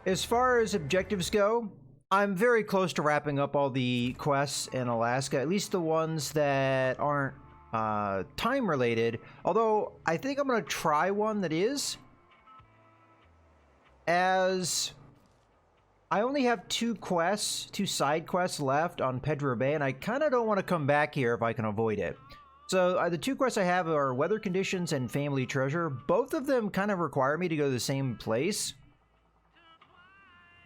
as far as objectives go, I'm very close to wrapping up all the quests in Alaska, at least the ones that aren't time related. Although I think I'm going to try one that is, as I only have two side quests left on Pedro Bay, and I kind of don't want to come back here if I can avoid it. So the two quests I have are Weather Conditions and Family Treasure. Both of them kind of require me to go to the same place.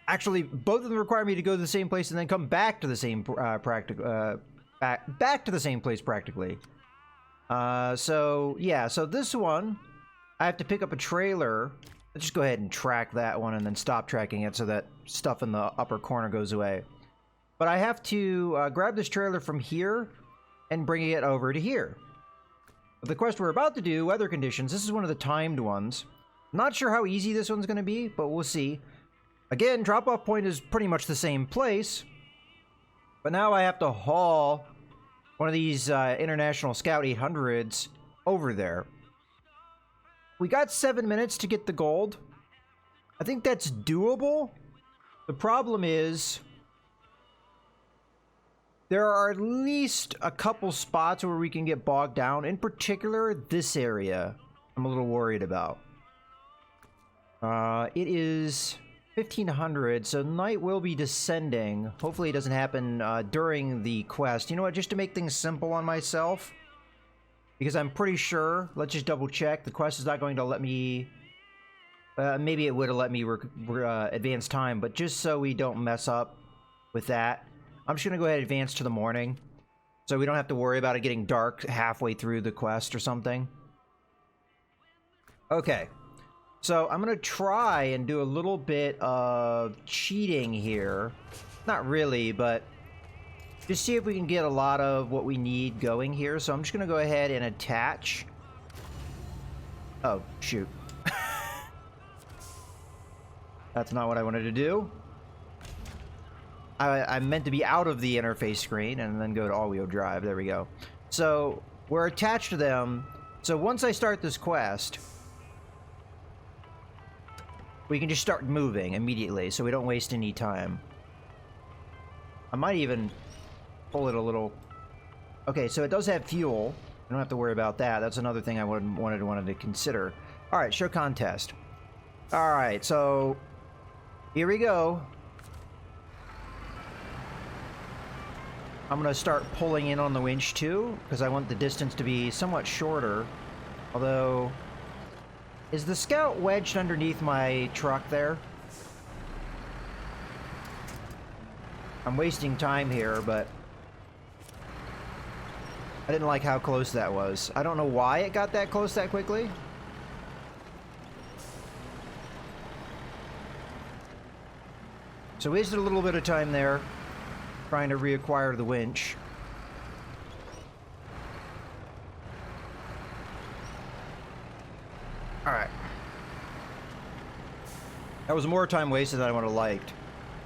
Actually, both of them require me to go to the same place and then come back to the same back to the same place practically. So yeah, so this one I have to pick up a trailer. Let's just go ahead and track that one and then stop tracking it so that stuff in the upper corner goes away. But I have to grab this trailer from here and bring it over to here. But the quest we're about to do, Weather Conditions, this is one of the timed ones. Not sure how easy this one's going to be, but we'll see. Again, drop-off point is pretty much the same place. But now I have to haul one of these International Scout 800s over there. We got 7 minutes to get the gold. I think that's doable. The problem is there are at least a couple spots where we can get bogged down. In particular, this area I'm a little worried about. It is 1500, so night will be descending. Hopefully it doesn't happen during the quest. You know what, just to make things simple on myself, because I'm pretty sure, let's just double check, the quest is not going to let me, maybe it would have let me advance time, but just so we don't mess up with that, I'm just going to go ahead and advance to the morning, so we don't have to worry about it getting dark halfway through the quest or something. Okay, so I'm going to try and do a little bit of cheating here. Not really, but just see if we can get a lot of what we need going here. So I'm just going to go ahead and attach. Oh, shoot. That's not what I wanted to do. I meant to be out of the interface screen and then go to all-wheel drive. There we go. So we're attached to them. So once I start this quest, we can just start moving immediately so we don't waste any time. I might even pull it a little. Okay, so it does have fuel. I don't have to worry about that. That's another thing I wanted to consider. All right, show contest. All right, so here we go. I'm going to start pulling in on the winch too, because I want the distance to be somewhat shorter. Although, is the Scout wedged underneath my truck there? I'm wasting time here, but I didn't like how close that was. I don't know why it got that close that quickly. So wasted a little bit of time there trying to reacquire the winch. Alright. That was more time wasted than I would have liked.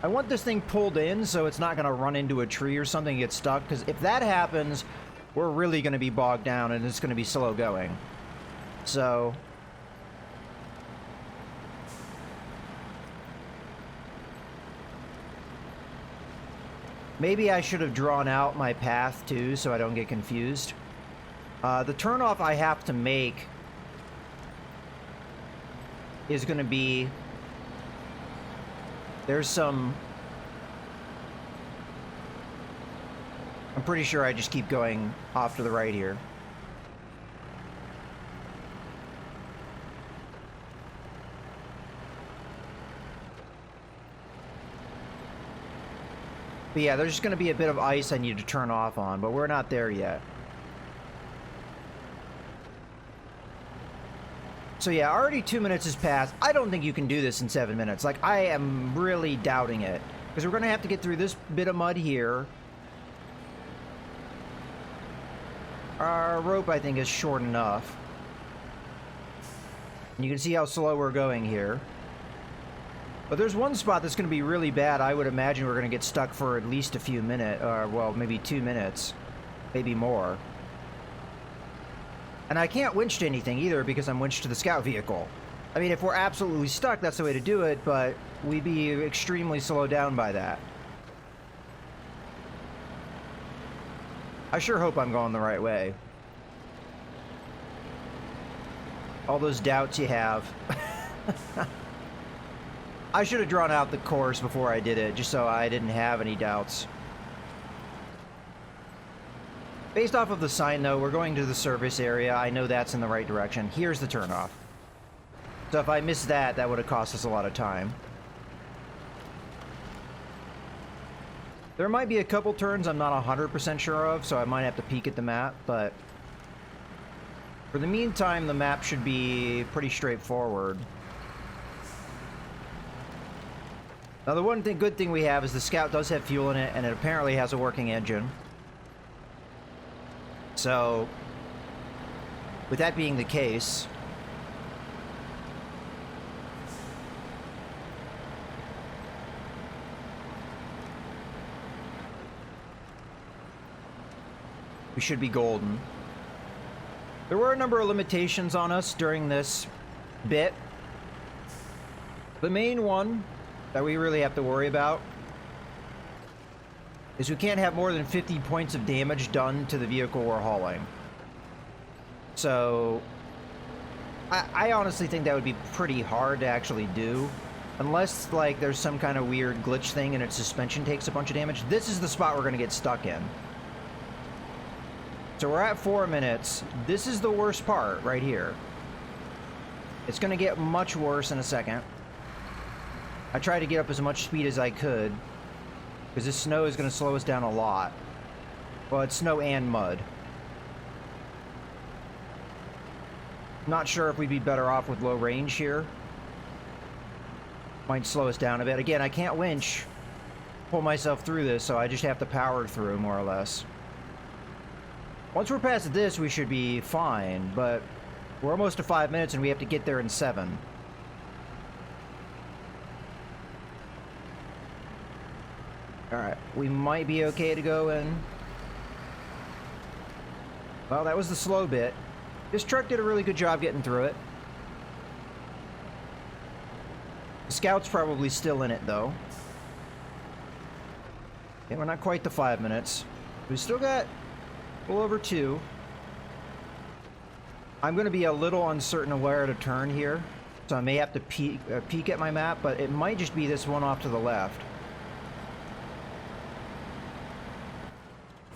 I want this thing pulled in so it's not going to run into a tree or something and get stuck, because if that happens, we're really going to be bogged down and it's going to be slow going. So maybe I should have drawn out my path too so I don't get confused. The turnoff I have to make is going to be, there's some, I'm pretty sure I just keep going off to the right here. But yeah, there's just going to be a bit of ice I need to turn off on, but we're not there yet. So yeah, already 2 minutes has passed. I don't think you can do this in 7 minutes. Like, I am really doubting it. Because we're going to have to get through this bit of mud here. Our rope, I think, is short enough. And you can see how slow we're going here. But there's one spot that's going to be really bad. I would imagine we're going to get stuck for at least a few minutes. Well, maybe 2 minutes. Maybe more. And I can't winch to anything either because I'm winched to the scout vehicle. I mean, if we're absolutely stuck, that's the way to do it, but we'd be extremely slowed down by that. I sure hope I'm going the right way. All those doubts you have. I should have drawn out the course before I did it, just so I didn't have any doubts. Based off of the sign, though, we're going to the service area. I know that's in the right direction. Here's the turnoff. So if I missed that, that would have cost us a lot of time. There might be a couple turns I'm not 100% sure of, so I might have to peek at the map, but for the meantime, the map should be pretty straightforward. Now, the one good thing we have is the Scout does have fuel in it, and it apparently has a working engine. So, with that being the case, we should be golden. There were a number of limitations on us during this bit. The main one that we really have to worry about is we can't have more than 50 points of damage done to the vehicle we're hauling. So, I honestly think that would be pretty hard to actually do. Unless, like, there's some kind of weird glitch thing and its suspension takes a bunch of damage. This is the spot we're going to get stuck in. So we're at 4 minutes. This is the worst part right here. It's going to get much worse in a second. I tried to get up as much speed as I could, because this snow is going to slow us down a lot. Well, it's snow and mud. Not sure if we'd be better off with low range here. Might slow us down a bit. Again, I can't winch, pull myself through this, so I just have to power through, more or less. Once we're past this, we should be fine, but we're almost to 5 minutes and we have to get there in 7. Alright, we might be okay to go in. Well, that was the slow bit. This truck did a really good job getting through it. The Scout's probably still in it, though. Okay, we're not quite to 5 minutes. We've still got a little over 2. I'm going to be a little uncertain of where to turn here, so I may have to peek at my map, but it might just be this one off to the left.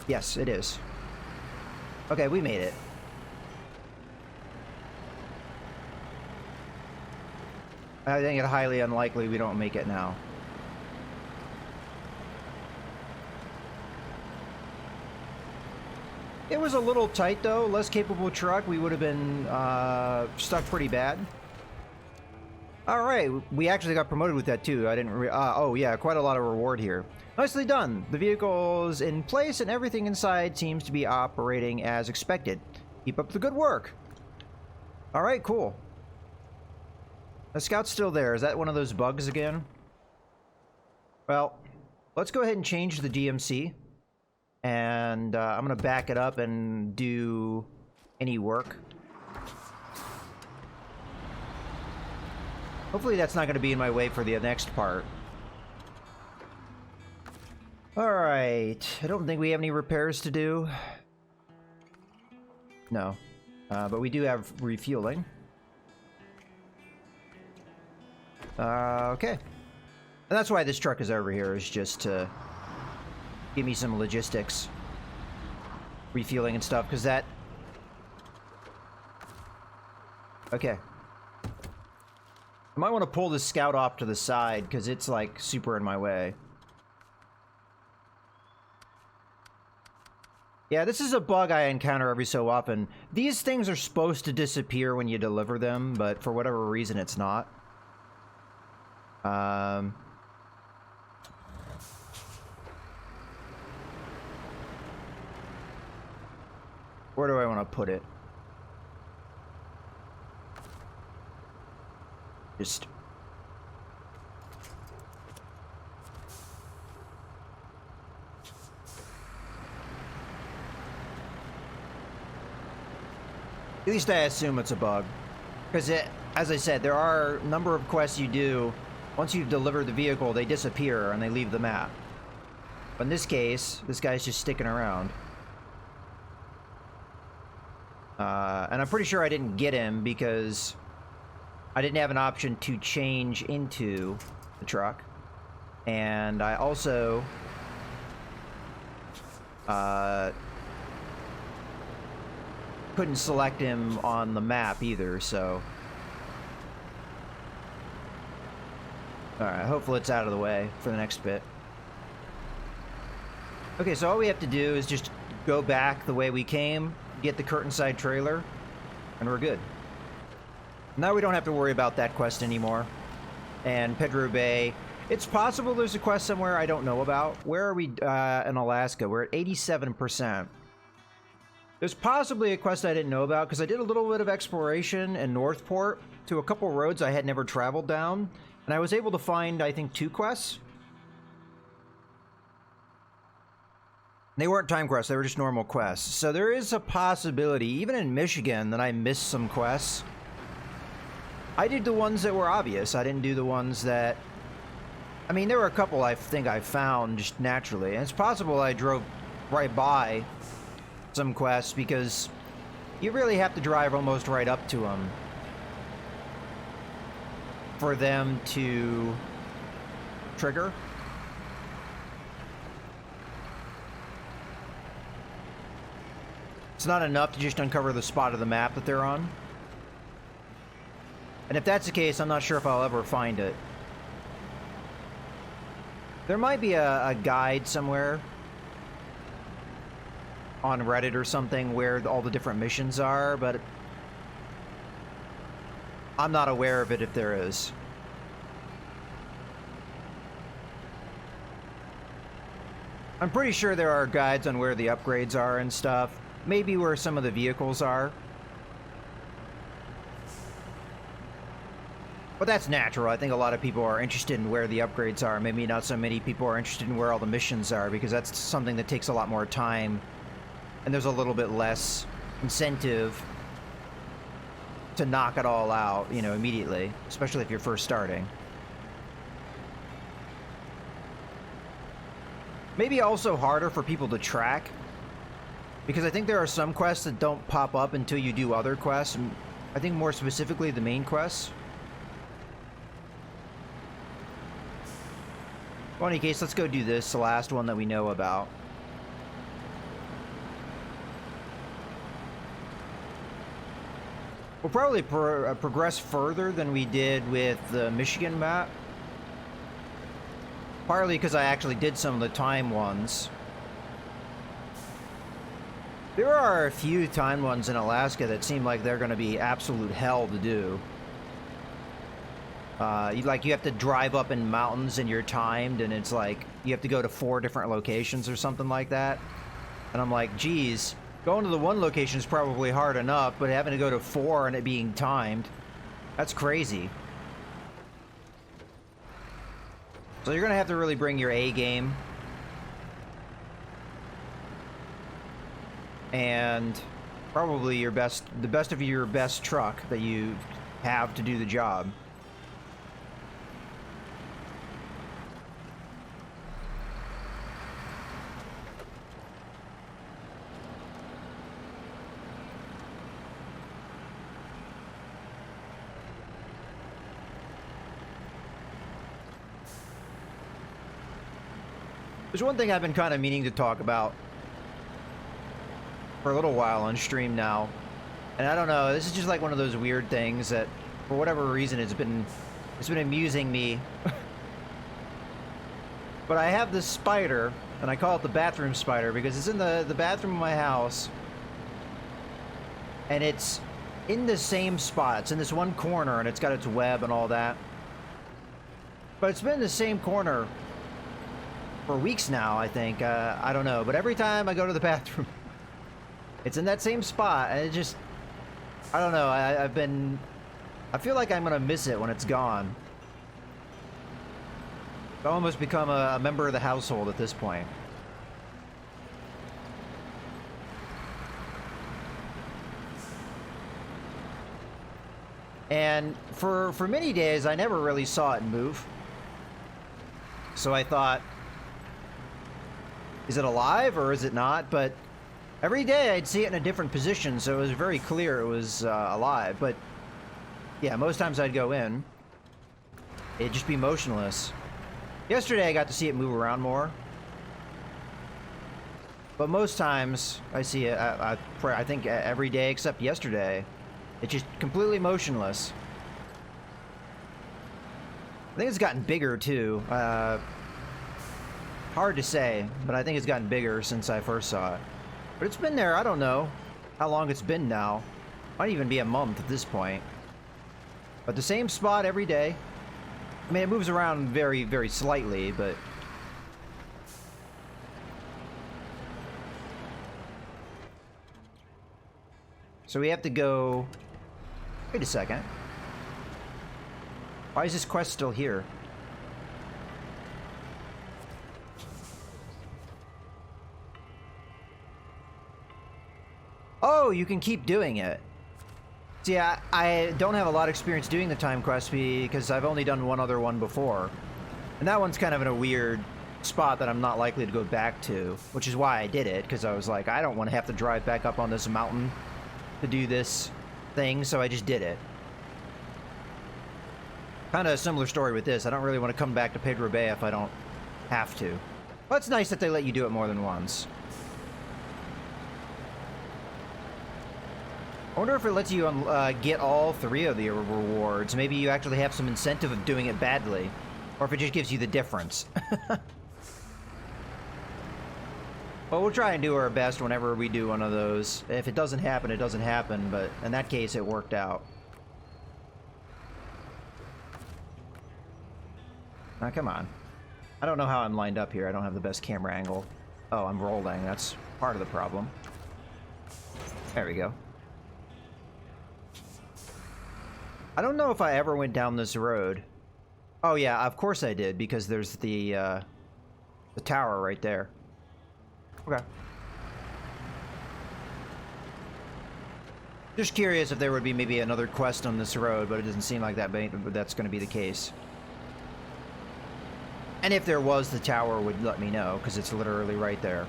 Yes, it is. Okay, we made it. I think it's highly unlikely we don't make it now. It was a little tight, though. Less capable truck, we would have been stuck pretty bad. All right, we actually got promoted with that, too. I didn't oh, yeah, quite a lot of reward here. Nicely done. The vehicle's in place, and everything inside seems to be operating as expected. Keep up the good work. All right, cool. The Scout's still there. Is that one of those bugs again? Well, let's go ahead and change the DMC. And I'm going to back it up and do any work. Hopefully that's not going to be in my way for the next part. Alright, I don't think we have any repairs to do. No. But we do have refueling. Okay. And that's why this truck is over here, is just to give me some logistics. Refueling and stuff, because that... Okay. I might want to pull this Scout off to the side, because it's, like, super in my way. Yeah, this is a bug I encounter every so often. These things are supposed to disappear when you deliver them, but for whatever reason, it's not. Where do I want to put it? Just... At least I assume it's a bug. Because as I said, there are a number of quests you do. Once you've delivered the vehicle, they disappear and they leave the map. But in this case, this guy's just sticking around. And I'm pretty sure I didn't get him because I didn't have an option to change into the truck. And I also couldn't select him on the map either, so... Alright, hopefully it's out of the way for the next bit. Okay, so all we have to do is just go back the way we came, get the curtain side trailer, and we're good. Now we don't have to worry about that quest anymore. And Pedro Bay, it's possible there's a quest somewhere I don't know about. Where are we in Alaska? We're at 87%. There's possibly a quest I didn't know about because I did a little bit of exploration in Northport to a couple roads I had never traveled down. And I was able to find, I think, 2 quests. They weren't time quests, they were just normal quests. So there is a possibility, even in Michigan, that I missed some quests. I did the ones that were obvious. I didn't do the ones that... I mean, there were a couple I think I found just naturally. And it's possible I drove right by some quests because you really have to drive almost right up to them for them to trigger. It's not enough to just uncover the spot of the map that they're on. And if that's the case, I'm not sure if I'll ever find it. There might be a guide somewhere on Reddit or something where all the different missions are, but I'm not aware of it if there is. I'm pretty sure there are guides on where the upgrades are and stuff. Maybe where some of the vehicles are. But that's natural. I think a lot of people are interested in where the upgrades are. Maybe not so many people are interested in where all the missions are because that's something that takes a lot more time. And there's a little bit less incentive to knock it all out, you know, immediately. Especially if you're first starting. Maybe also harder for people to track. Because I think there are some quests that don't pop up until you do other quests. I think more specifically the main quests. Well, in any case, let's go do this, the last one that we know about. We'll probably progress further than we did with the Michigan map. Partly because I actually did some of the time ones. There are a few time ones in Alaska that seem like they're going to be absolute hell to do. You have to drive up in mountains and you're timed, and it's like you have to go to 4 different locations or something like that. And I'm like, geez, going to the one location is probably hard enough, but having to go to 4 and it being timed, that's crazy. So you're going to have to really bring your A game. And probably the best of your best truck that you have to do the job. There's one thing I've been kind of meaning to talk about for a little while on stream now, and I don't know, this is just like one of those weird things that for whatever reason it's been amusing me. But I have this spider, and I call it the bathroom spider because it's in the bathroom of my house, and it's in the same spot. It's in this one corner, and it's got its web and all that, but it's been in the same corner for weeks now, I think. I don't know, but every time I go to the bathroom it's in that same spot, and it just, I don't know, I feel like I'm gonna miss it when it's gone. I've almost become a member of the household at this point. And for many days, I never really saw it move. So I thought, is it alive or is it not? But every day I'd see it in a different position, so it was very clear it was alive. But yeah, most times I'd go in, it'd just be motionless. Yesterday I got to see it move around more. But most times I see it, I think every day except yesterday, it's just completely motionless. I think it's gotten bigger too. Hard to say, but I think it's gotten bigger since I first saw it. But it's been there, I don't know how long it's been now. Might even be a month at this point. But the same spot every day. I mean, it moves around very, very slightly, but... So we have to go... Wait a second. Why is this quest still here? Oh, you can keep doing it. See, I don't have a lot of experience doing the time quest because I've only done one other one before. And that one's kind of in a weird spot that I'm not likely to go back to, which is why I did it, because I was like, I don't want to have to drive back up on this mountain to do this thing, so I just did it. Kind of a similar story with this. I don't really want to come back to Pedro Bay if I don't have to. But it's nice that they let you do it more than once. I wonder if it lets you get all 3 of the rewards. Maybe you actually have some incentive of doing it badly. Or if it just gives you the difference. Well, we'll try and do our best whenever we do one of those. If it doesn't happen, it doesn't happen. But in that case, it worked out. Now, come on. I don't know how I'm lined up here. I don't have the best camera angle. Oh, I'm rolling. That's part of the problem. There we go. I don't know if I ever went down this road. Oh yeah, of course I did, because there's the tower right there. Okay. Just curious if there would be maybe another quest on this road, but it doesn't seem like that's going to be the case. And if there was, the tower would let me know, because it's literally right there.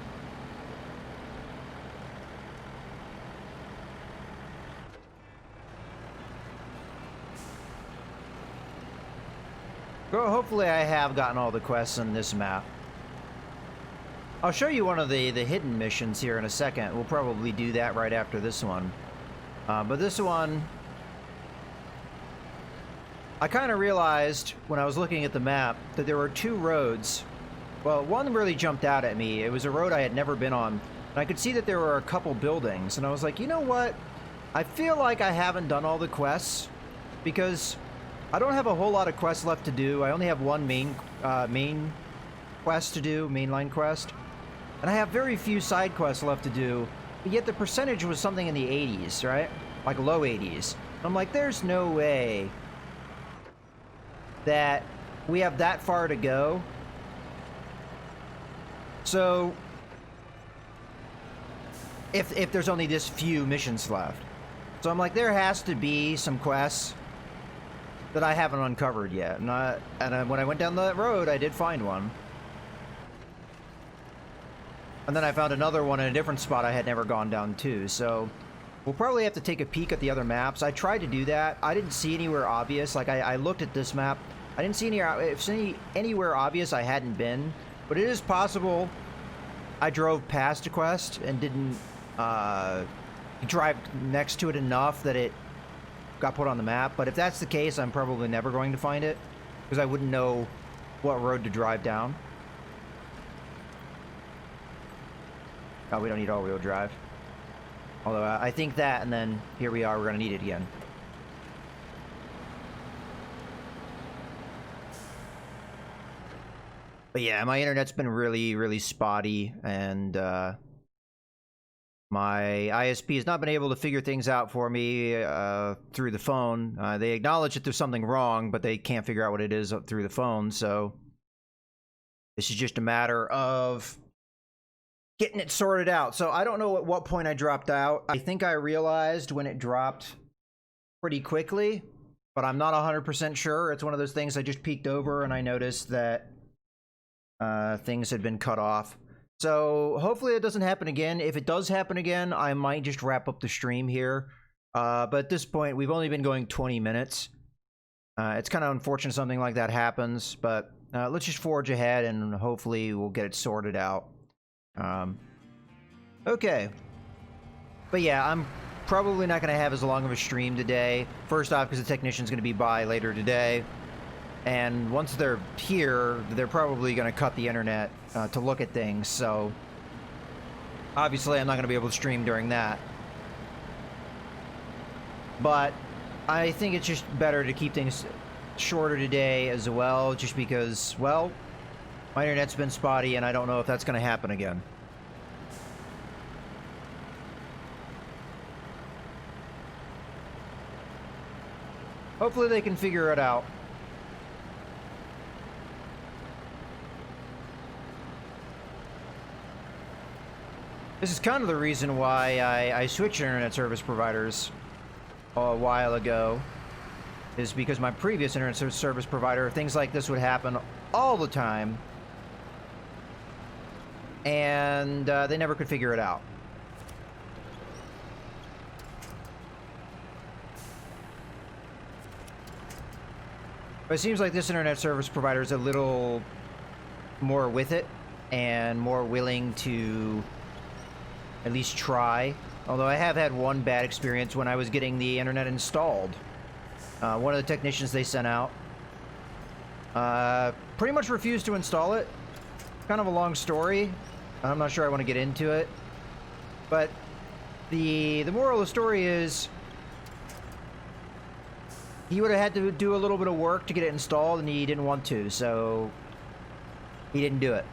Well, hopefully I have gotten all the quests on this map. I'll show you one of the hidden missions here in a second. We'll probably do that right after this one. But this one... I kind of realized when I was looking at the map that there were 2 roads. Well, one really jumped out at me. It was a road I had never been on. And I could see that there were a couple buildings. And I was like, you know what? I feel like I haven't done all the quests. Because I don't have a whole lot of quests left to do. I only have one main quest to do, mainline quest. And I have very few side quests left to do. But yet the percentage was something in the 80s, right? Like low 80s. And I'm like, there's no way that we have that far to go. So if there's only this few missions left. So I'm like, there has to be some quests that I haven't uncovered yet. And when I went down that road, I did find one. And then I found another one in a different spot I had never gone down to. So we'll probably have to take a peek at the other maps. I tried to do that. I didn't see anywhere obvious. Like, I looked at this map. I didn't see anywhere obvious I hadn't been. But it is possible I drove past a quest and didn't drive next to it enough that it got put on the map. But if that's the case, I'm probably never going to find it, because I wouldn't know what road to drive down. Oh, we don't need all-wheel drive. Although I think that, and then here we are, we're going to need it again. But yeah, my internet's been really, really spotty, and my ISP has not been able to figure things out for me through the phone. They acknowledge that there's something wrong, but they can't figure out what it is through the phone, so this is just a matter of getting it sorted out. So I don't know at what point I dropped out. I think I realized when it dropped pretty quickly. but I'm not 100% sure. It's one of those things I just peeked over and I noticed that things had been cut off. So hopefully it doesn't happen again. If it does happen again, I might just wrap up the stream here. But at this point, we've only been going 20 minutes. It's kind of unfortunate something like that happens, but let's just forge ahead and hopefully we'll get it sorted out. Okay. But yeah, I'm probably not going to have as long of a stream today. First off, because the technician's going to be by later today. And once they're here, they're probably going to cut the internet to look at things. So obviously I'm not going to be able to stream during that. But I think it's just better to keep things shorter today as well, just because, well, my internet's been spotty and I don't know if that's going to happen again. Hopefully they can figure it out. This is kind of the reason why I switched internet service providers a while ago, is because my previous internet service provider, things like this would happen all the time, and they never could figure it out. But it seems like this internet service provider is a little more with it and more willing to at least try. Although I have had one bad experience when I was getting the internet installed. One of the technicians they sent out pretty much refused to install it. Kind of a long story. I'm not sure I want to get into it. But the moral of the story is he would have had to do a little bit of work to get it installed, and he didn't want to, so he didn't do it.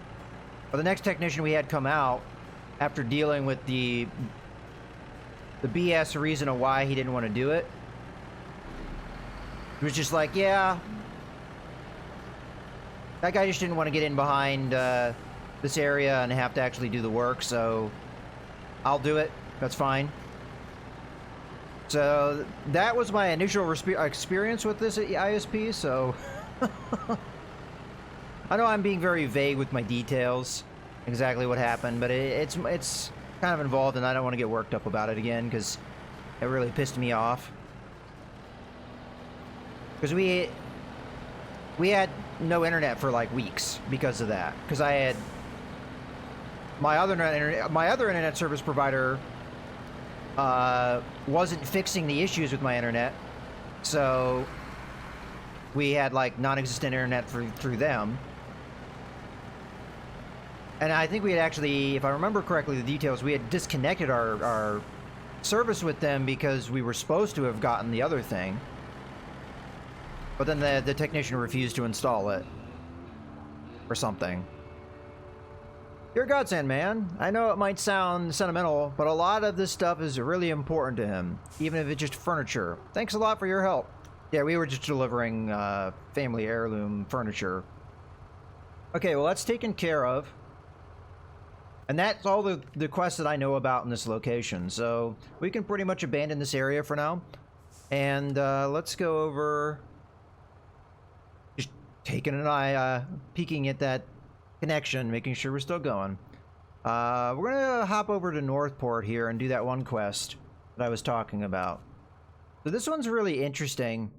But the next technician we had come out, after dealing with the BS reason of why he didn't want to do it, it was just like, yeah, that guy just didn't want to get in behind this area and have to actually do the work, so I'll do it. That's fine. So that was my initial experience with this ISP, so I know I'm being very vague with my details, exactly what happened, but it's kind of involved, and I don't want to get worked up about it again because it really pissed me off. Because we had no internet for like weeks because of that. Because I had my other internet service provider wasn't fixing the issues with my internet, so we had like non-existent internet through them. And I think we had actually, if I remember correctly, the details, we had disconnected our service with them because we were supposed to have gotten the other thing. But then the technician refused to install it. Or something. You're a godsend, man. I know it might sound sentimental, but a lot of this stuff is really important to him. Even if it's just furniture. Thanks a lot for your help. Yeah, we were just delivering family heirloom furniture. Okay, well that's taken care of. And that's all the quests that I know about in this location. So we can pretty much abandon this area for now. And let's go over... Just taking an eye, peeking at that connection, making sure we're still going. We're going to hop over to Northport here and do that one quest that I was talking about. So this one's really interesting.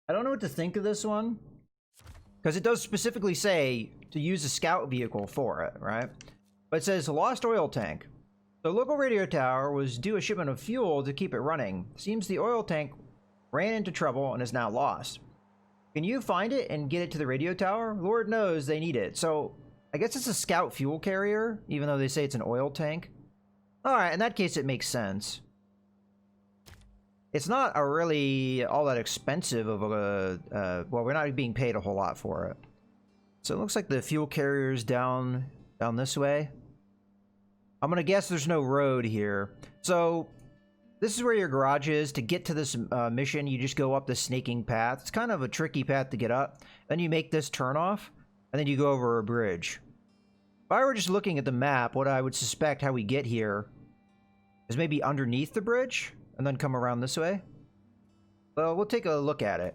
I don't know what to think of this one, because it does specifically say to use a scout vehicle for it, right? But it says lost oil tank. The local radio tower was due a shipment of fuel to keep it running. Seems the oil tank ran into trouble and is now lost. Can you find it and get it to the radio tower? Lord knows they need it. So I guess it's a scout fuel carrier, even though they say it's an oil tank. Alright, in that case it makes sense. It's not a really all that expensive of a... well, we're not being paid a whole lot for it. So it looks like the fuel carrier's down this way. I'm gonna guess there's no road here. So this is where your garage is. To get to this mission, you just go up the snaking path. It's kind of a tricky path to get up. Then you make this turn off, and then you go over a bridge. If I were just looking at the map, what I would suspect how we get here is maybe underneath the bridge, and then come around this way. Well, we'll take a look at it.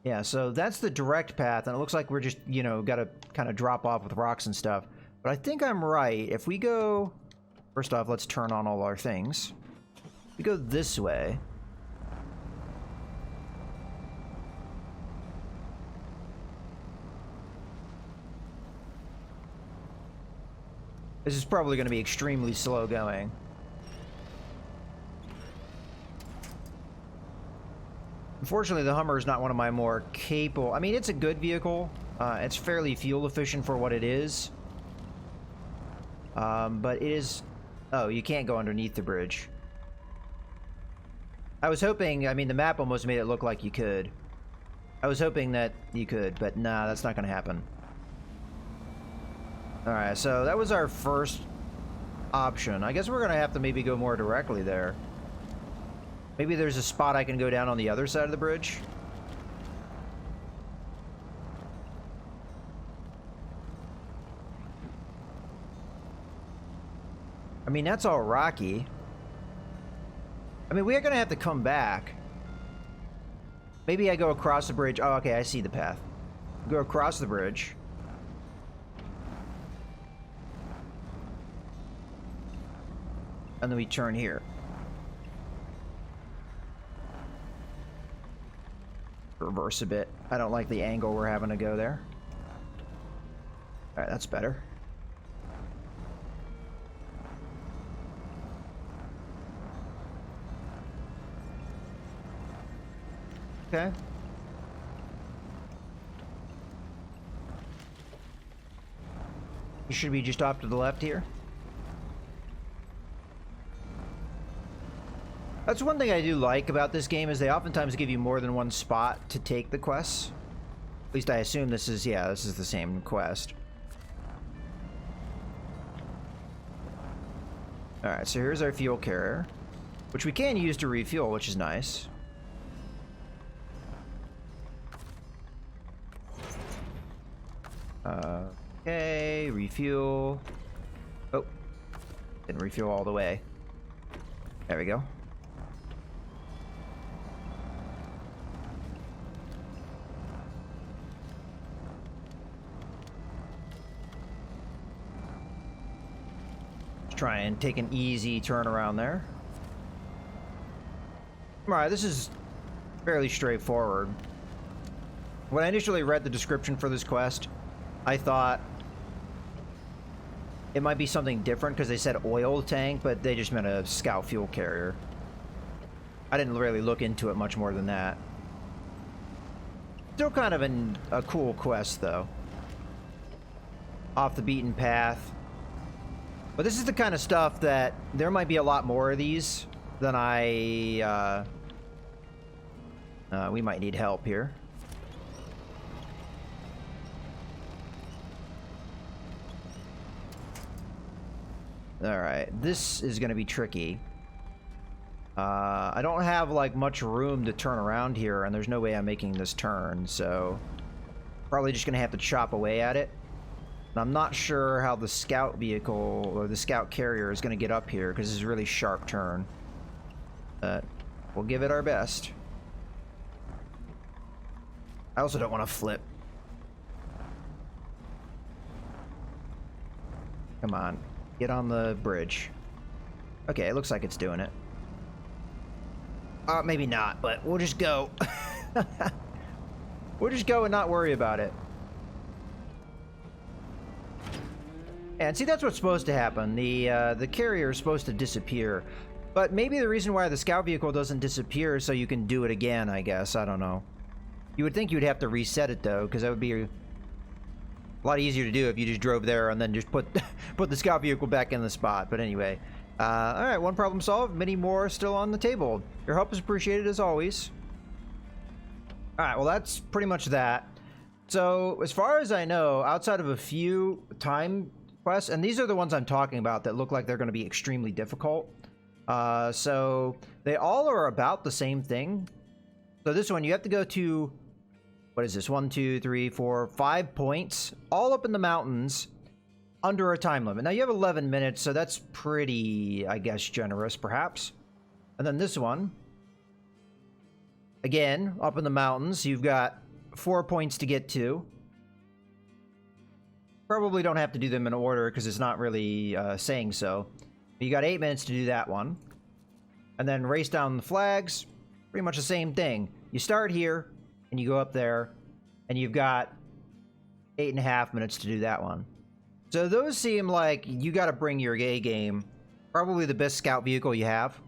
Yeah, so that's the direct path, and it looks like we're just, you know, gotta kind of drop off with rocks and stuff. But I think I'm right. If we go... First off, let's turn on all our things. If we go this way... This is probably going to be extremely slow going. Unfortunately, the Hummer is not one of my more capable... I mean, it's a good vehicle. It's fairly fuel efficient for what it is. But it is... Oh, you can't go underneath the bridge. I was hoping... I mean, the map almost made it look like you could. I was hoping that you could, but nah, that's not going to happen. Alright, so that was our first option. I guess we're going to have to maybe go more directly there. Maybe there's a spot I can go down on the other side of the bridge. I mean, that's all rocky. I mean, we are going to have to come back. Maybe I go across the bridge. Oh, okay, I see the path. Go across the bridge. And then we turn here. Reverse a bit. I don't like the angle we're having to go there. Alright, that's better. Okay. You should be just off to the left here. That's one thing I do like about this game, is they oftentimes give you more than one spot to take the quests. At least I assume this is, yeah, this is the same quest. Alright, so here's our fuel carrier, which we can use to refuel, which is nice. Okay, refuel. Oh, didn't refuel all the way. There we go. Try and take an easy turnaround there. Alright, this is fairly straightforward. When I initially read the description for this quest, I thought it might be something different because they said oil tank, but they just meant a scout fuel carrier. I didn't really look into it much more than that. Still kind of a cool quest, though. Off the beaten path. But this is the kind of stuff that there might be a lot more of these than we might need help here. Alright, this is going to be tricky. I don't have, like, much room to turn around here, and there's no way I'm making this turn, so... Probably just going to have to chop away at it. And I'm not sure how the scout vehicle, or the scout carrier, is going to get up here, because this is a really sharp turn. But we'll give it our best. I also don't want to flip. Come on. Get on the bridge. Okay, it looks like it's doing it. Maybe not, but we'll just go. We'll just go and not worry about it. And see, that's what's supposed to happen. The carrier is supposed to disappear. But maybe the reason why the scout vehicle doesn't disappear is so you can do it again, I guess. I don't know. You would think you'd have to reset it, though, because that would be a lot easier to do if you just drove there and then just put the scout vehicle back in the spot. But anyway. Alright, one problem solved. Many more still on the table. Your help is appreciated, as always. Alright, well, that's pretty much that. So, as far as I know, outside of a few time quests, and these are the ones I'm talking about that look like they're going to be extremely difficult. So they all are about the same thing. So this one, you have to go to, what is this? 1, 2, 3, 4, 5 points, all up in the mountains, under a time limit. Now you have 11 minutes, so that's pretty, I guess, generous, perhaps. And then this one, again, up in the mountains, you've got 4 points to get to. Probably don't have to do them in order because it's not really saying so. But you got 8 minutes to do that one. And then race down the flags. Pretty much the same thing. You start here, and you go up there, and you've got 8.5 minutes to do that one. So those seem like you got to bring your A game. Probably the best scout vehicle you have.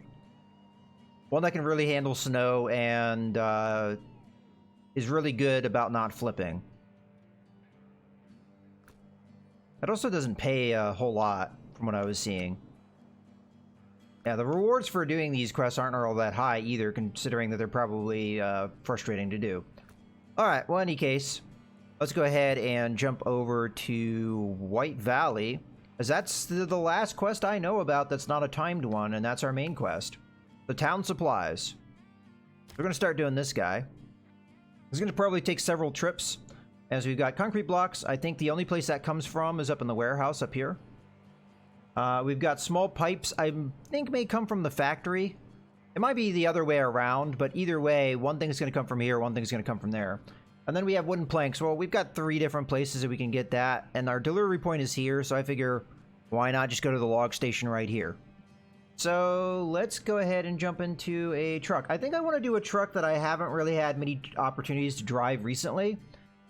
One that can really handle snow and is really good about not flipping. It also doesn't pay a whole lot from what I was seeing. Yeah, the rewards for doing these quests aren't all that high either, considering that they're probably frustrating to do. Alright, well, in any case, let's go ahead and jump over to White Valley, as that's the last quest I know about that's not a timed one, and that's our main quest. The town supplies. We're going to start doing this guy. It's going to probably take several trips, as we've got concrete blocks. I think the only place that comes from is up in the warehouse up here. We've got small pipes I think may come from the factory. It might be the other way around, but either way, one thing's going to come from here, one thing's going to come from there. And then we have wooden planks. Well, we've got 3 different places that we can get that, and our delivery point is here, so I figure, why not just go to the log station right here? So let's go ahead and jump into a truck. I think I want to do a truck that I haven't really had many opportunities to drive recently.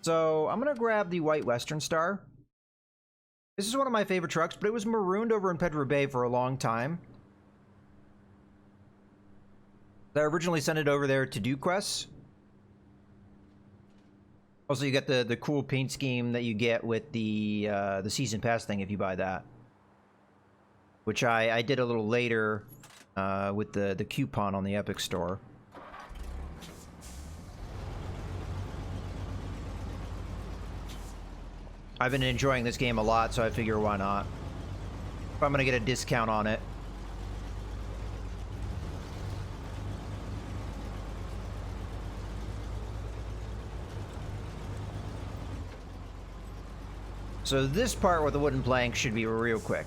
So I'm going to grab the White Western Star. This is one of my favorite trucks, but it was marooned over in Pedro Bay for a long time. I originally sent it over there to do quests. Also, you get the cool paint scheme that you get with the season pass thing if you buy that, which I did a little later with the coupon on the Epic Store. I've been enjoying this game a lot, so I figure why not. If I'm gonna get a discount on it. So this part with the wooden plank should be real quick.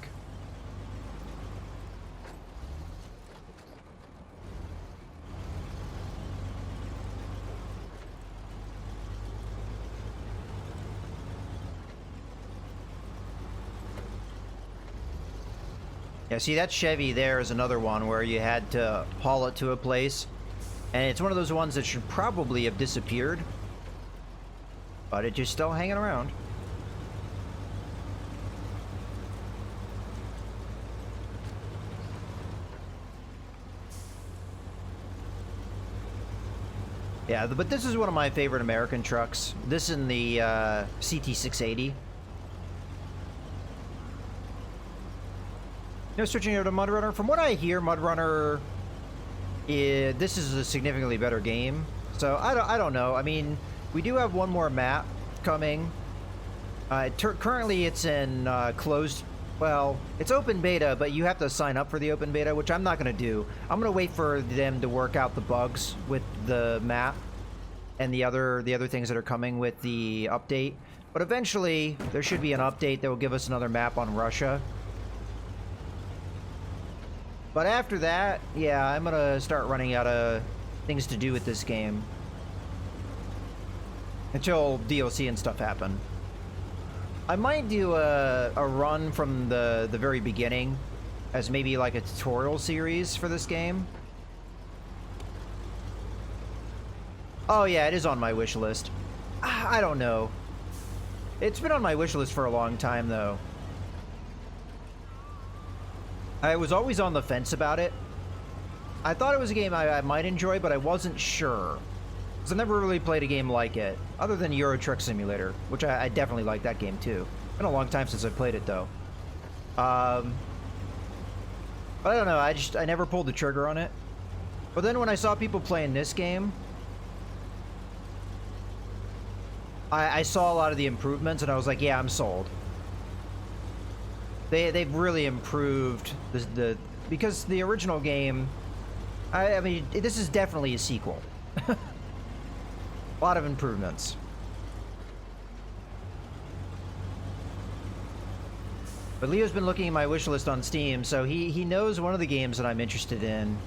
Yeah, see, that Chevy there is another one where you had to haul it to a place. And it's one of those ones that should probably have disappeared. But it's just still hanging around. Yeah, but this is one of my favorite American trucks. This and the CT680. You know, switching over to MudRunner. From what I hear, MudRunner, this is a significantly better game. So I don't know. I mean, we do have one more map coming. Currently, it's in closed. Well, it's open beta, but you have to sign up for the open beta, which I'm not going to do. I'm going to wait for them to work out the bugs with the map and the other things that are coming with the update. But eventually, there should be an update that will give us another map on Russia. But after that, yeah, I'm gonna start running out of things to do with this game. Until DLC and stuff happen. I might do a run from the very beginning as maybe like a tutorial series for this game. Oh yeah, it is on my wish list. I don't know. It's been on my wish list for a long time though. I was always on the fence about it. I thought it was a game I might enjoy, but I wasn't sure. Because I've never really played a game like it, other than Euro Truck Simulator, which I definitely like that game too. It's been a long time since I played it though. But I don't know, I never pulled the trigger on it. But then when I saw people playing this game, I saw a lot of the improvements and I was like, yeah, I'm sold. They've really improved because the original game, I mean, this is definitely a sequel. A lot of improvements. But Leo's been looking at my wish list on Steam, so he knows one of the games that I'm interested in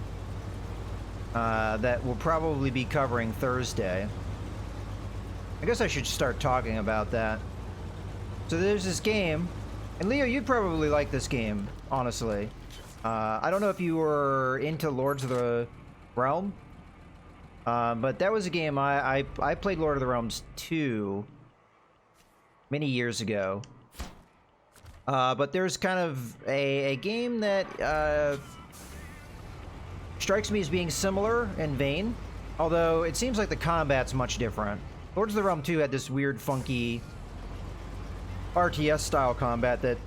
that we'll probably be covering Thursday. I guess I should start talking about that. So there's this game, and Leo, you'd probably like this game, honestly. I don't know if you were into Lords of the Realm, but that was a game I played Lord of the Realms 2 many years ago. But there's kind of a game that strikes me as being similar in vein, although it seems like the combat's much different. Lords of the Realm 2 had this weird, funky RTS-style combat that,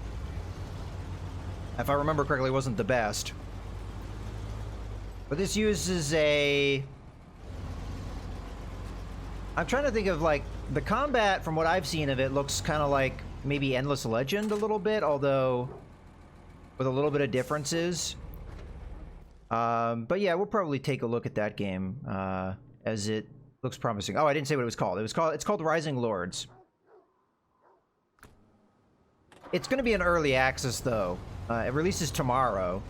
if I remember correctly, wasn't the best. But this uses a... I'm trying to think of, like, the combat, from what I've seen of it, looks kind of like maybe Endless Legend a little bit, although with a little bit of differences. But yeah, we'll probably take a look at that game, as it looks promising. Oh, I didn't say what it was called. It's called Rising Lords. It's going to be an early access, though. It releases tomorrow.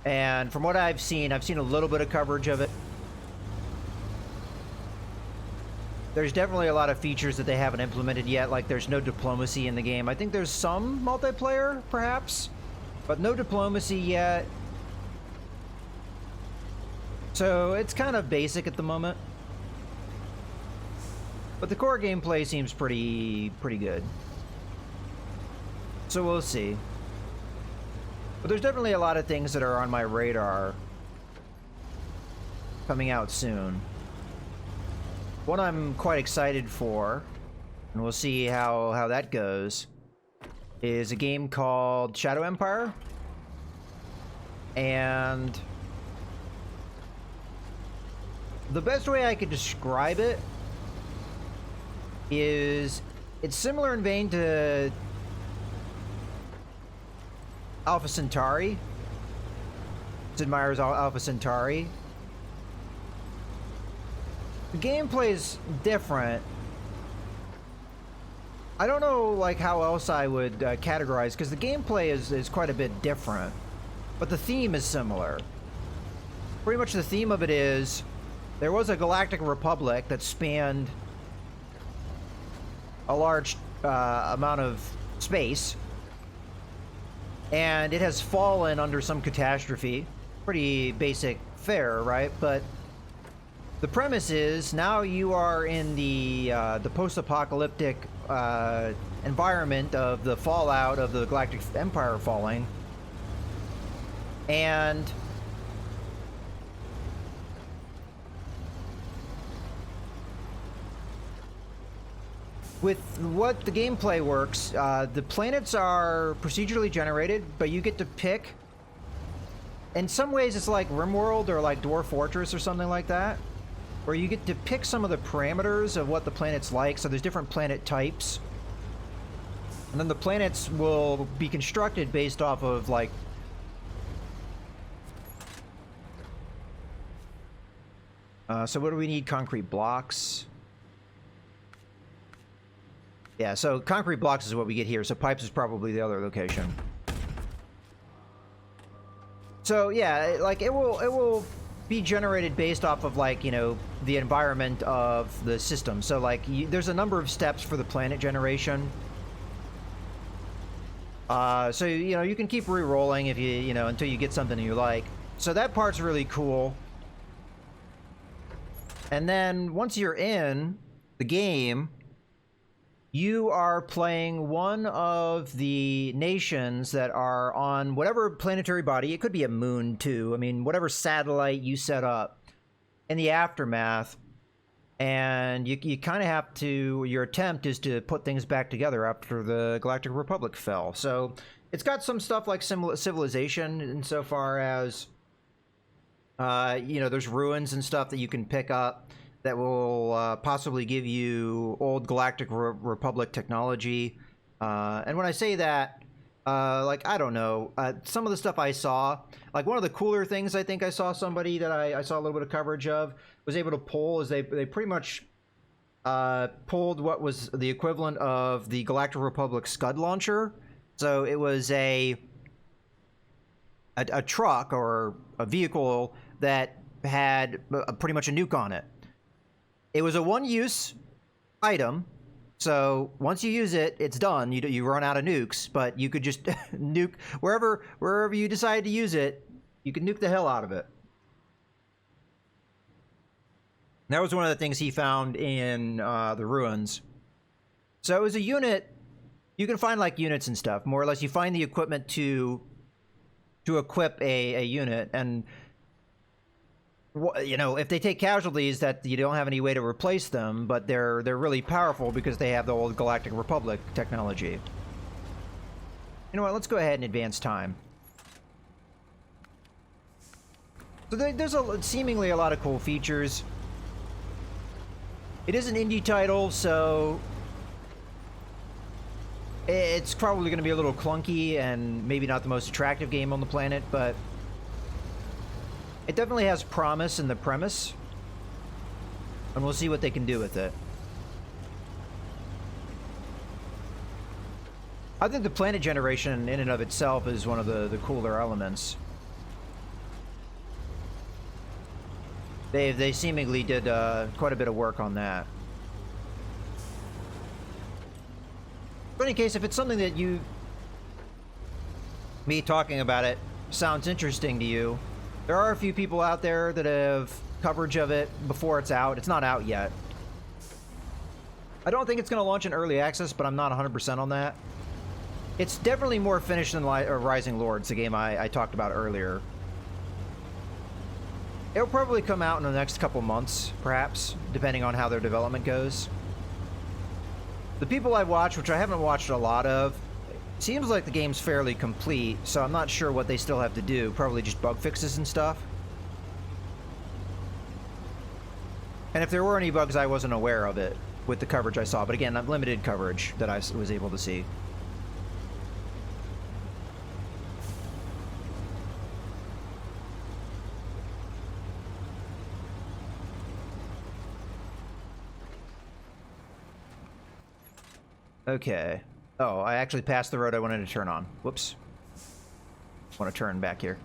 And from what I've seen a little bit of coverage of it. There's definitely a lot of features that they haven't implemented yet, like there's no diplomacy in the game. I think there's some multiplayer, perhaps, but no diplomacy yet. So it's kind of basic at the moment. But the core gameplay seems pretty good. So we'll see. But there's definitely a lot of things that are on my radar coming out soon. One I'm quite excited for, and we'll see how that goes, is a game called Shadow Empire. And the best way I could describe it is it's similar in vein to Alpha Centauri. Sid Meier's Alpha Centauri. The gameplay is different. I don't know like how else I would categorize, because the gameplay is quite a bit different, but the theme is similar. Pretty much the theme of it is there was a galactic republic that spanned a large amount of space, and it has fallen under some catastrophe. Pretty basic fare, right? But the premise is now you are in the post-apocalyptic environment of the fallout of the Galactic Empire falling, and with what the gameplay works, the planets are procedurally generated, but you get to pick. In some ways, it's like RimWorld or like Dwarf Fortress or something like that, where you get to pick some of the parameters of what the planet's like. So there's different planet types, and then the planets will be constructed based off of like so what do we need? Concrete blocks. Yeah, so concrete blocks is what we get here, so pipes is probably the other location. So yeah, like it will be generated based off of like, you know, the environment of the system. So like there's a number of steps for the planet generation. So you know, you can keep re-rolling if you know, until you get something you like. So that part's really cool. And then once you're in the game, you are playing one of the nations that are on whatever planetary body. It could be a moon, too. I mean, whatever satellite you set up in the aftermath. And you kind of have to... Your attempt is to put things back together after the Galactic Republic fell. So it's got some stuff like Civilization insofar as... you know, there's ruins and stuff that you can pick up that will possibly give you old Galactic Republic technology. And when I say that, like, I don't know, some of the stuff I saw, like one of the cooler things I think I saw somebody that I saw a little bit of coverage of was able to pull is they pretty much pulled what was the equivalent of the Galactic Republic Scud launcher. So it was a truck or a vehicle that had pretty much a nuke on it. It was a one-use item, so once you use it, it's done. You run out of nukes, but you could just nuke wherever you decide to use it. You can nuke the hell out of it. That was one of the things he found in the ruins. So it was a unit. You can find like units and stuff. More or less, you find the equipment to equip a unit, and you know, if they take casualties, that you don't have any way to replace them, but they're really powerful because they have the old Galactic Republic technology. You know what? Let's go ahead and advance time. So there's seemingly a lot of cool features. It is an indie title, so it's probably going to be a little clunky and maybe not the most attractive game on the planet, but it definitely has promise in the premise, and we'll see what they can do with it. I think the planet generation in and of itself is one of the cooler elements. They seemingly did quite a bit of work on that. But in any case, if it's something that me talking about it sounds interesting to you, there are a few people out there that have coverage of it before it's out. It's not out yet. I don't think it's going to launch in early access, but I'm not 100% on that. It's definitely more finished than Rising Lords, the game I talked about earlier. It'll probably come out in the next couple months, perhaps, depending on how their development goes. The people I watch, which I haven't watched a lot of, seems like the game's fairly complete, so I'm not sure what they still have to do. Probably just bug fixes and stuff. And if there were any bugs, I wasn't aware of it with the coverage I saw. But again, limited coverage that I was able to see. Okay. Oh, I actually passed the road I wanted to turn on. Whoops. Want to turn back here.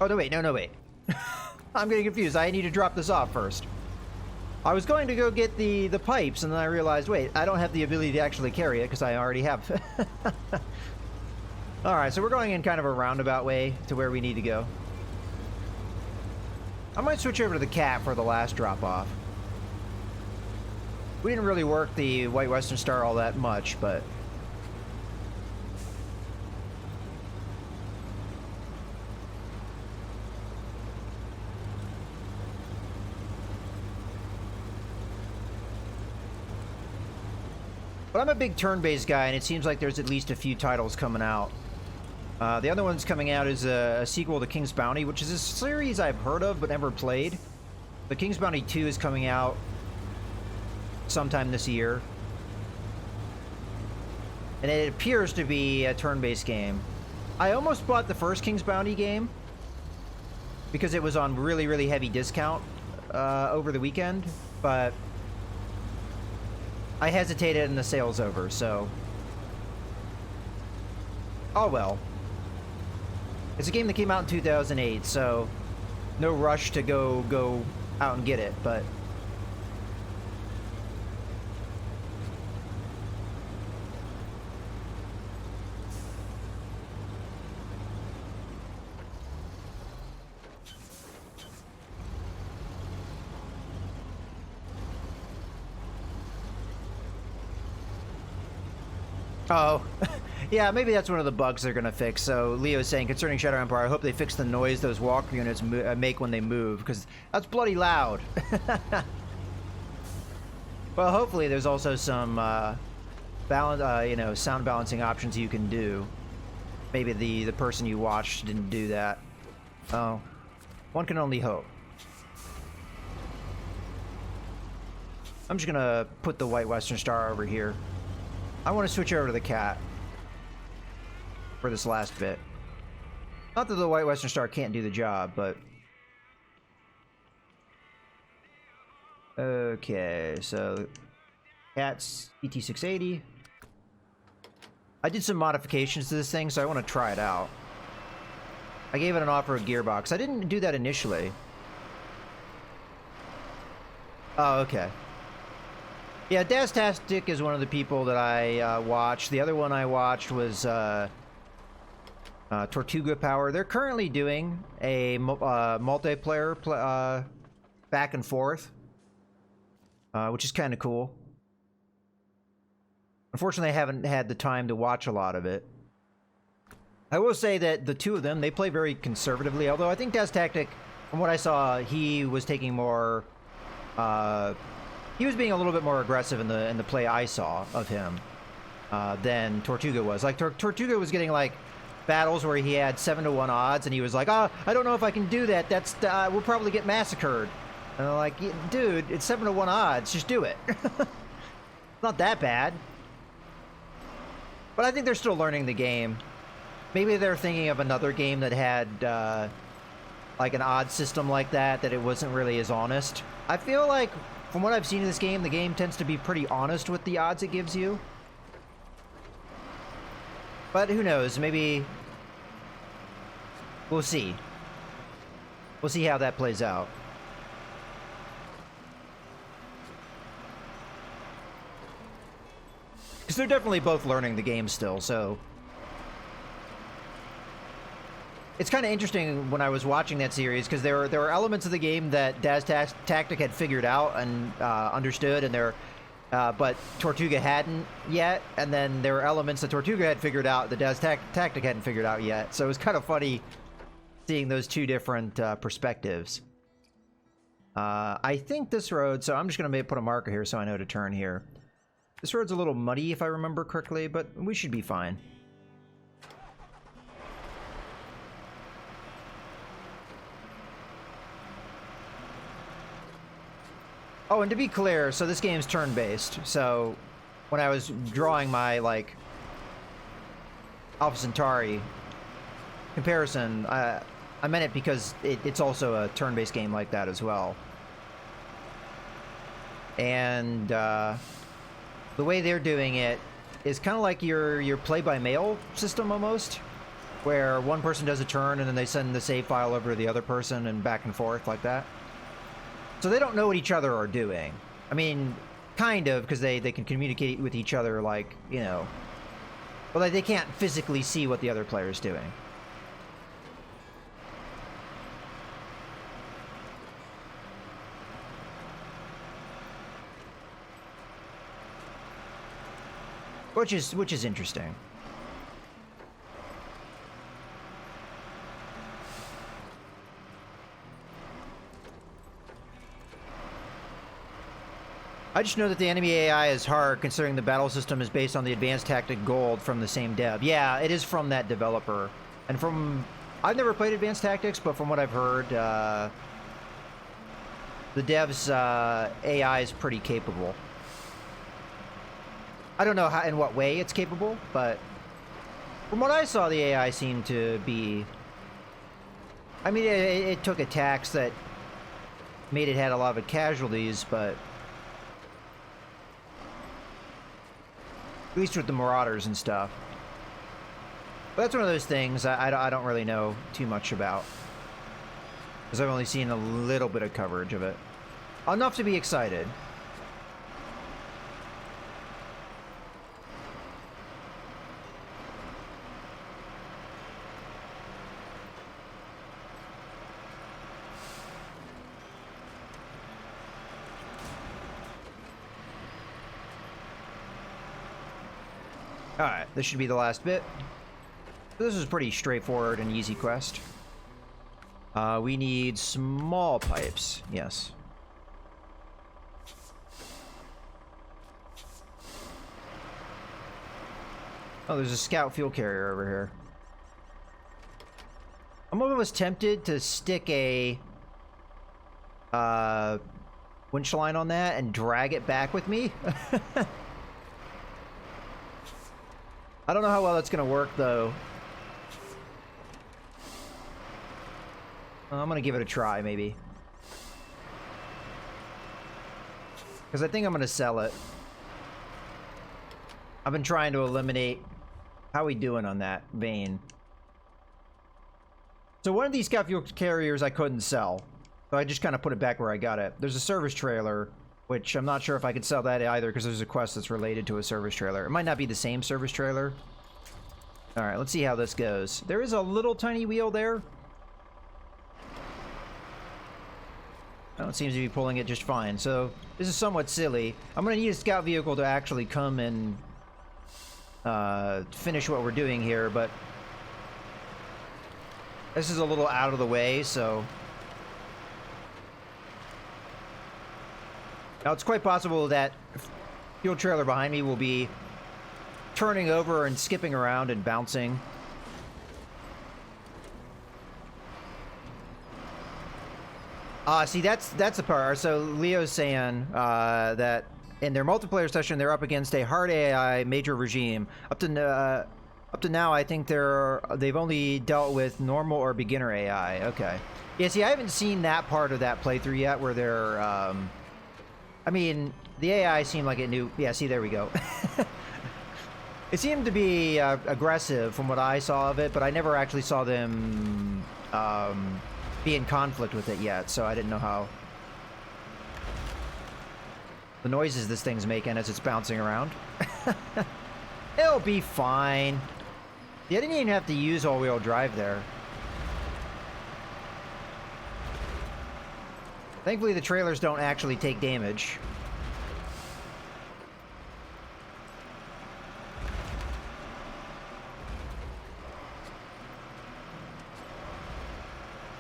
Oh, no, wait. No, wait. I'm getting confused. I need to drop this off first. I was going to go get the pipes, and then I realized, wait, I don't have the ability to actually carry it because I already have. Alright, so we're going in kind of a roundabout way to where we need to go. I might switch over to the cat for the last drop-off. We didn't really work the White Western Star all that much, but... But I'm a big turn-based guy, and it seems like there's at least a few titles coming out. The other one's coming out is a sequel to King's Bounty, which is a series I've heard of but never played. The King's Bounty 2 is coming out sometime this year. And it appears to be a turn-based game. I almost bought the first King's Bounty game because it was on really, really heavy discount over the weekend, but I hesitated and the sale's over, so... Oh well. It's a game that came out in 2008, so no rush to go out and get it, but... Oh, yeah, maybe that's one of the bugs they're going to fix. So Leo's saying, concerning Shadow Empire, I hope they fix the noise those walker units make when they move, because that's bloody loud. Well, hopefully there's also some sound balancing options you can do. Maybe the person you watched didn't do that. Oh, one can only hope. I'm just going to put the White Western Star over here. I want to switch over to the cat for this last bit. Not that the White Western Star can't do the job, but... Okay, so Cat's ET680. I did some modifications to this thing, so I want to try it out. I gave it an off-road gearbox. I didn't do that initially. Oh, okay. Yeah, Dastastic is one of the people that I watched. The other one I watched was Tortuga Power. They're currently doing a multiplayer back and forth, which is kind of cool. Unfortunately, I haven't had the time to watch a lot of it. I will say that the two of them, they play very conservatively, although I think Dastastic, from what I saw, he was taking more... he was being a little bit more aggressive in the play I saw of him than Tortuga was. Like, Tortuga was getting, like, battles where he had 7-to-1 odds, and he was like, oh, I don't know if I can do that. That's we'll probably get massacred. And I'm like, dude, it's 7-to-1 odds. Just do it. Not that bad. But I think they're still learning the game. Maybe they're thinking of another game that had, like, an odd system like that it wasn't really as honest. I feel like, from what I've seen in this game, the game tends to be pretty honest with the odds it gives you. But who knows? Maybe... we'll see. We'll see how that plays out. Because they're definitely both learning the game still, so... It's kind of interesting when I was watching that series, because there were elements of the game that Dastastic had figured out and understood, and but Tortuga hadn't yet, and then there were elements that Tortuga had figured out that Dastastic hadn't figured out yet. So it was kind of funny seeing those two different perspectives. I think this road, so I'm just going to put a marker here so I know to turn here. This road's a little muddy if I remember correctly, but we should be fine. Oh, and to be clear, so this game's turn-based, so when I was drawing my, like, Alpha Centauri comparison, I meant it because it's also a turn-based game like that as well. And the way they're doing it is kind of like your play-by-mail system almost, where one person does a turn and then they send the save file over to the other person and back and forth like that. So they don't know what each other are doing. I mean, kind of, because they can communicate with each other, like, you know. But like, they can't physically see what the other player's doing. Which is interesting. I just know that the enemy AI is hard, considering the battle system is based on the Advanced Tactic Gold from the same dev. Yeah, it is from that developer. And from... I've never played Advanced Tactics, but from what I've heard, the dev's AI is pretty capable. I don't know how, in what way it's capable, but from what I saw, the AI seemed to be... I mean, it took attacks that made it had a lot of casualties, but... At least with the Marauders and stuff. But that's one of those things I don't really know too much about. Because I've only seen a little bit of coverage of it. Enough to be excited. Alright, this should be the last bit. This is a pretty straightforward and easy quest. We need small pipes, yes. Oh, there's a scout fuel carrier over here. I'm almost tempted to stick a winch line on that and drag it back with me. I don't know how well that's going to work, though. I'm going to give it a try, maybe. Because I think I'm going to sell it. I've been trying to eliminate... How we doing on that vein? So one of these scout fuel carriers I couldn't sell. So I just kind of put it back where I got it. There's a service trailer, which I'm not sure if I could sell that either because there's a quest that's related to a service trailer. It might not be the same service trailer. Alright, let's see how this goes. There is a little tiny wheel there. Oh, it seems to be pulling it just fine. So this is somewhat silly. I'm going to need a scout vehicle to actually come and finish what we're doing here, but this is a little out of the way, so... Now, it's quite possible that fuel trailer behind me will be turning over and skipping around and bouncing. See, that's the part. So Leo's saying that in their multiplayer session, they're up against a hard AI major regime. Up to now, I think they've only dealt with normal or beginner AI. Okay. Yeah, see, I haven't seen that part of that playthrough yet, where they're... I mean, the AI seemed like it knew... Yeah, see, there we go. It seemed to be aggressive from what I saw of it, but I never actually saw them be in conflict with it yet, so I didn't know how... The noises this thing's making as it's bouncing around. It'll be fine. Yeah, I didn't even have to use all-wheel drive there. Thankfully, the trailers don't actually take damage.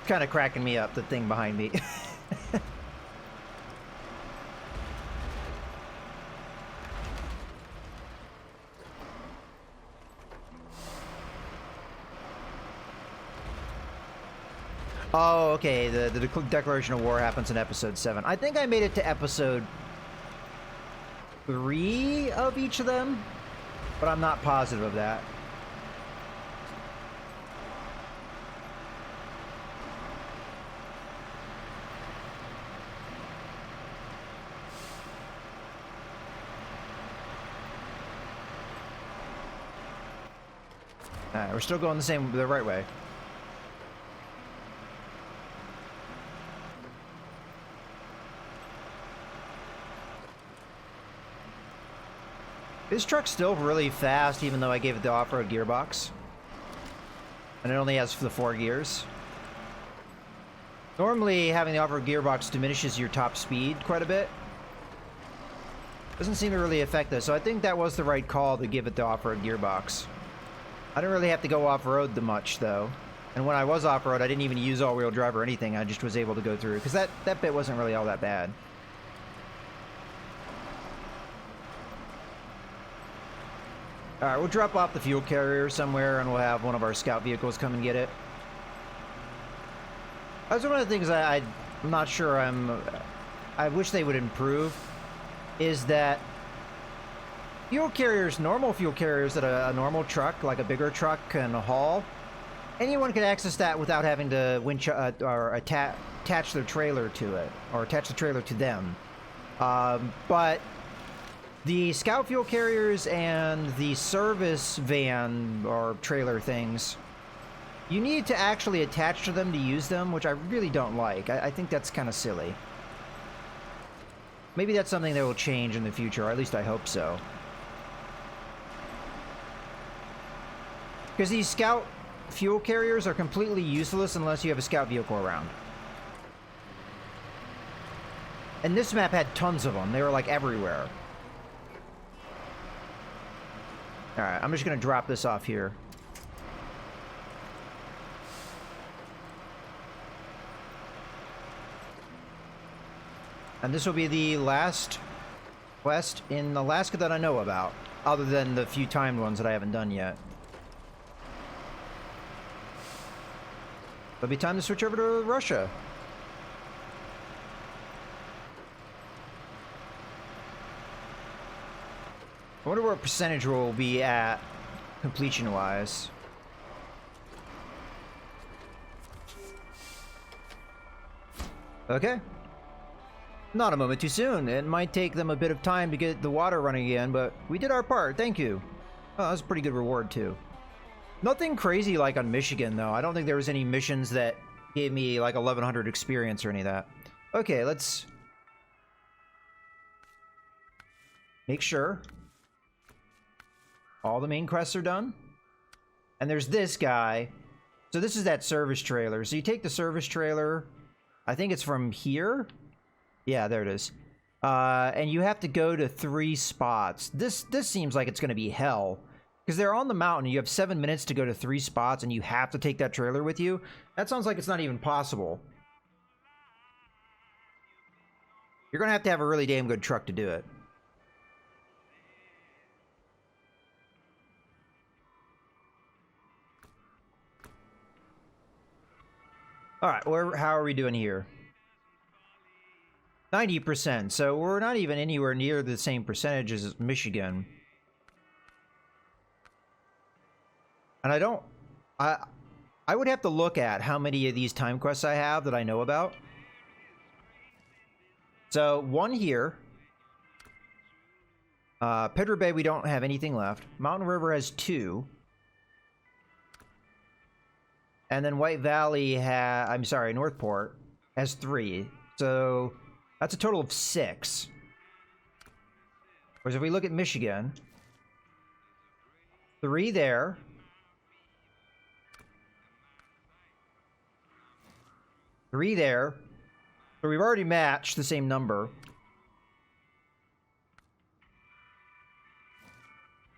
Kind of cracking me up, the thing behind me. Oh, okay. The declaration of war happens in episode 7. I think I made it to episode 3 of each of them, but I'm not positive of that. Alright, we're still going the right way. This truck's still really fast, even though I gave it the off-road gearbox. And it only has the 4 gears. Normally, having the off-road gearbox diminishes your top speed quite a bit. Doesn't seem to really affect this, so I think that was the right call to give it the off-road gearbox. I didn't really have to go off-road much, though. And when I was off-road, I didn't even use all-wheel drive or anything. I just was able to go through, because that bit wasn't really all that bad. Alright, we'll drop off the fuel carrier somewhere, and we'll have one of our scout vehicles come and get it. That's one of the things I'm not sure I wish they would improve, is that fuel carriers, normal fuel carriers that a normal truck, like a bigger truck, can haul, anyone can access that without having to attach their trailer to it, or attach the trailer to them. But the scout fuel carriers and the service van or trailer things, you need to actually attach to them to use them, which I really don't like. I think that's kind of silly. Maybe that's something that will change in the future, or at least I hope so. Because these scout fuel carriers are completely useless unless you have a scout vehicle around. And this map had tons of them. They were like everywhere. Alright, I'm just going to drop this off here. And this will be the last quest in Alaska that I know about, other than the few timed ones that I haven't done yet. It'll be time to switch over to Russia. I wonder what percentage we'll be at, completion-wise. Okay. Not a moment too soon. It might take them a bit of time to get the water running again, but we did our part. Thank you. Oh, that's a pretty good reward, too. Nothing crazy like on Michigan, though. I don't think there was any missions that gave me, like, 1100 experience or any of that. Okay, let's make sure all the main quests are done. And there's this guy. So this is that service trailer. So you take the service trailer. I think it's from here. Yeah, there it is. And you have to go to 3 spots. This seems like it's going to be hell. Because they're on the mountain. You have 7 minutes to go to 3 spots, and you have to take that trailer with you. That sounds like it's not even possible. You're going to have a really damn good truck to do it. Alright, how are we doing here? 90%, so we're not even anywhere near the same percentage as Michigan. And I would have to look at how many of these time quests I have that I know about. So, 1 here. Pedro Bay, we don't have anything left. Mountain River has 2. And then White Valley Northport has 3. So that's a total of 6. Whereas if we look at Michigan, 3 there. 3 there. So we've already matched the same number.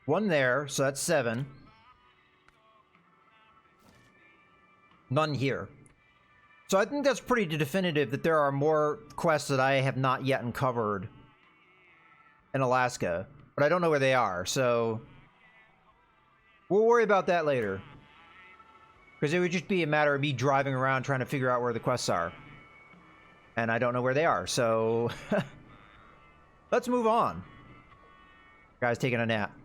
1 there, so that's 7. None here. So I think that's pretty definitive that there are more quests that I have not yet uncovered in Alaska. But I don't know where they are, so we'll worry about that later. Because it would just be a matter of me driving around trying to figure out where the quests are. And I don't know where they are, so let's move on. Guy's taking a nap.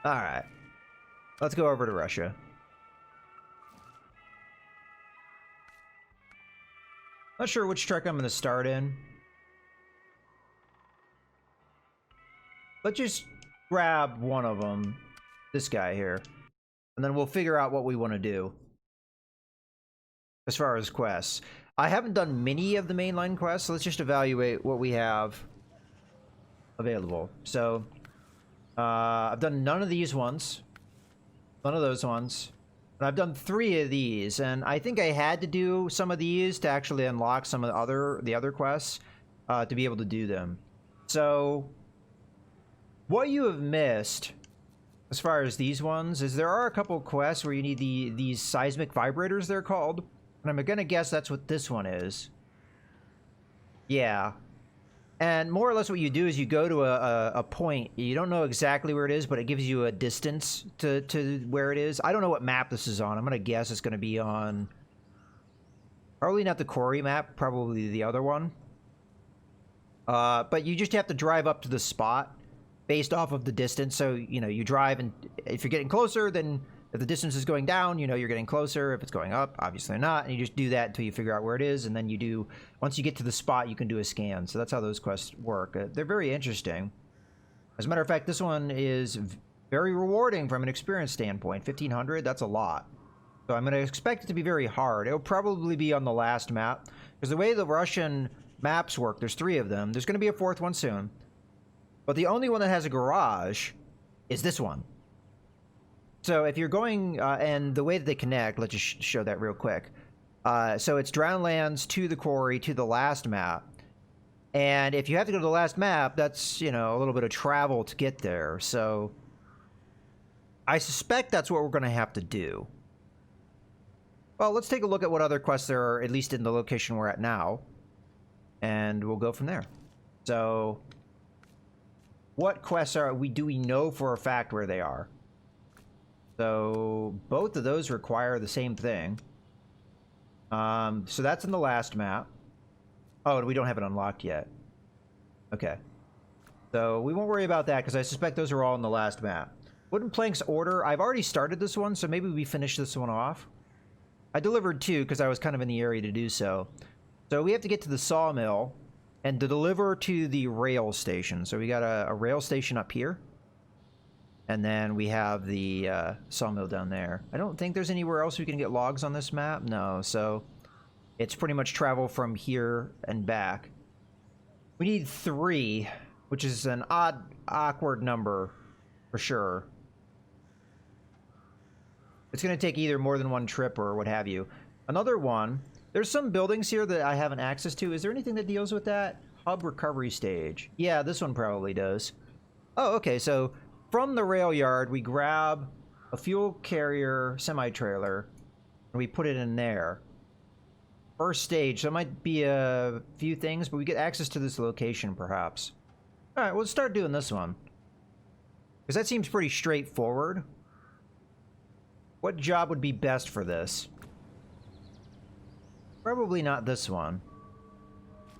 Alright. Let's go over to Russia. Not sure which truck I'm going to start in. Let's just grab one of them. This guy here. And then we'll figure out what we want to do. As far as quests. I haven't done many of the mainline quests, so let's just evaluate what we have available. So, I've done none of these ones. None of those ones. And I've done 3 of these, and I think I had to do some of these to actually unlock some of the other quests to be able to do them. So, what you have missed, as far as these ones, is there are a couple quests where you need these seismic vibrators, they're called. And I'm gonna guess that's what this one is. Yeah. And more or less what you do is you go to a point. You don't know exactly where it is, but it gives you a distance to where it is. I don't know what map this is on. I'm gonna guess it's gonna be on... probably not the quarry map, probably the other one. But you just have to drive up to the spot based off of the distance. So, you know, you drive, and if you're getting closer, then if the distance is going down, you know you're getting closer. If it's going up, obviously not. And you just do that until you figure out where it is. And then you do, once you get to the spot, you can do a scan. So that's how those quests work. They're very interesting. As a matter of fact, this one is very rewarding from an experience standpoint. 1,500, that's a lot. So I'm going to expect it to be very hard. It'll probably be on the last map. Because the way the Russian maps work, there's 3 of them. There's going to be a 4th one soon. But the only one that has a garage is this one. So if you're going, and the way that they connect, let's just show that real quick. So it's Drownlands to the quarry to the last map. And if you have to go to the last map, that's, you know, a little bit of travel to get there. So I suspect that's what we're going to have to do. Well, let's take a look at what other quests there are, at least in the location we're at now. And we'll go from there. So what quests do we know for a fact where they are? So both of those require the same thing. So that's in the last map. Oh, and we don't have it unlocked yet. Okay. So we won't worry about that because I suspect those are all in the last map. Wooden Planks Order. I've already started this one, so maybe we finish this one off. I delivered 2 because I was kind of in the area to do so. So we have to get to the sawmill and to deliver to the rail station. So we got a rail station up here. And then we have the sawmill down there. I don't think there's anywhere else we can get logs on this map. No, so it's pretty much travel from here and back. We need 3, which is an awkward number for sure. It's going to take either more than 1 trip or what have you. Another one, there's some buildings here that I haven't access to. Is there anything that deals with that? Hub recovery stage. Yeah, this one probably does. Oh, okay, so from the rail yard, we grab a fuel carrier semi-trailer, and we put it in there. First stage, so it might be a few things, but we get access to this location, perhaps. Alright, well, let's start doing this one. Because that seems pretty straightforward. What job would be best for this? Probably not this one.